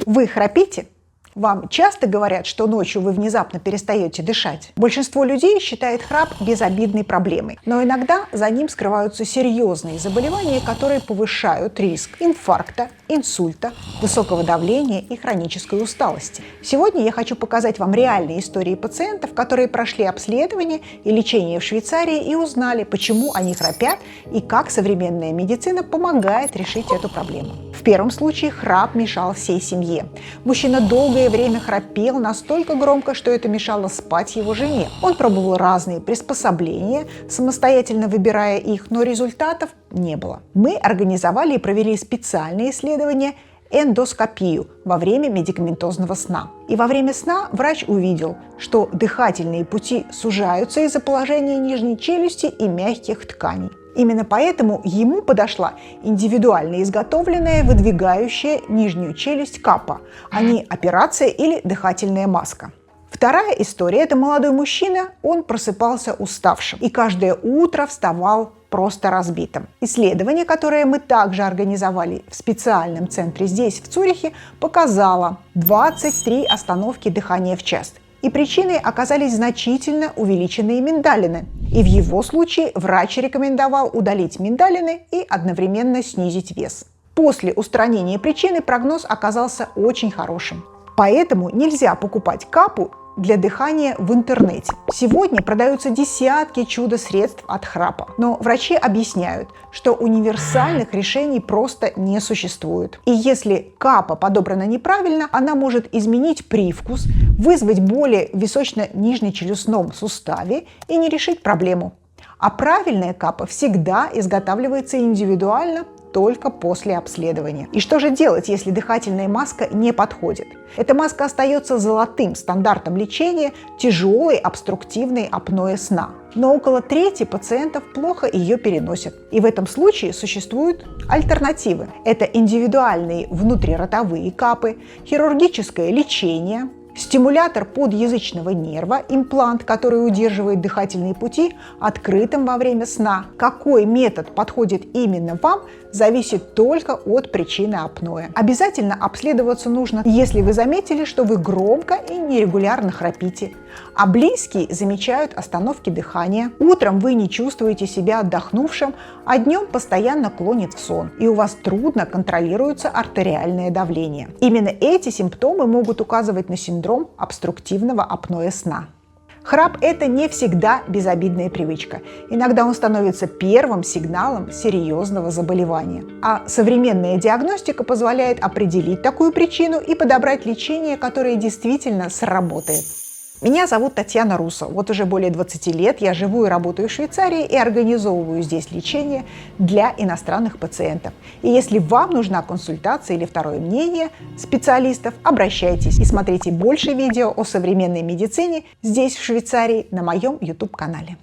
Вы храпите? Вам часто говорят, что ночью вы внезапно перестаете дышать? Большинство людей считает храп безобидной проблемой, но иногда за ним скрываются серьезные заболевания, которые повышают риск инфаркта, инсульта, высокого давления и хронической усталости. Сегодня я хочу показать вам реальные истории пациентов, которые прошли обследование и лечение в Швейцарии и узнали, почему они храпят и как современная медицина помогает решить эту проблему. В первом случае храп мешал всей семье. Мужчина долгое время храпел настолько громко, что это мешало спать его жене. Он пробовал разные приспособления, самостоятельно выбирая их, но результатов не было. Мы организовали и провели специальные исследования эндоскопию во время медикаментозного сна. И во время сна врач увидел, что дыхательные пути сужаются из-за положения нижней челюсти и мягких тканей. Именно поэтому ему подошла индивидуально изготовленная выдвигающая нижнюю челюсть капа, а не операция или дыхательная маска. Вторая история – это молодой мужчина, он просыпался уставшим и каждое утро вставал просто разбитым. Исследование, которое мы также организовали в специальном центре здесь, в Цюрихе, показало 23 остановки дыхания в час. И причиной оказались значительно увеличенные миндалины. И в его случае врач рекомендовал удалить миндалины и одновременно снизить вес. После устранения причины прогноз оказался очень хорошим. Поэтому нельзя покупать капу для дыхания в интернете. Сегодня продаются десятки чудо-средств от храпа, но врачи объясняют, что универсальных решений просто не существует. И если капа подобрана неправильно, она может изменить привкус, вызвать боли в височно-нижнечелюстном суставе и не решить проблему. А правильная капа всегда изготавливается индивидуально, только после обследования. И что же делать, если дыхательная маска не подходит? Эта маска остается золотым стандартом лечения тяжелой обструктивной апноэ сна. Но около трети пациентов плохо ее переносят. И в этом случае существуют альтернативы. Это индивидуальные внутриротовые капы, хирургическое лечение, стимулятор подъязычного нерва, имплант, который удерживает дыхательные пути открытым во время сна. Какой метод подходит именно вам, зависит только от причины апноэ. Обязательно обследоваться нужно, если вы заметили, что вы громко и нерегулярно храпите, а близкие замечают остановки дыхания. Утром вы не чувствуете себя отдохнувшим, а днем постоянно клонит в сон, и у вас трудно контролируется артериальное давление. Именно эти симптомы могут указывать на синдром обструктивного апноэ сна. Храп – это не всегда безобидная привычка. Иногда он становится первым сигналом серьезного заболевания. А современная диагностика позволяет определить такую причину и подобрать лечение, которое действительно сработает. Меня зовут Татьяна Руссо. Вот уже более 20 лет я живу и работаю в Швейцарии и организовываю здесь лечение для иностранных пациентов. И если вам нужна консультация или второе мнение специалистов, обращайтесь и смотрите больше видео о современной медицине здесь, в Швейцарии, на моем YouTube-канале.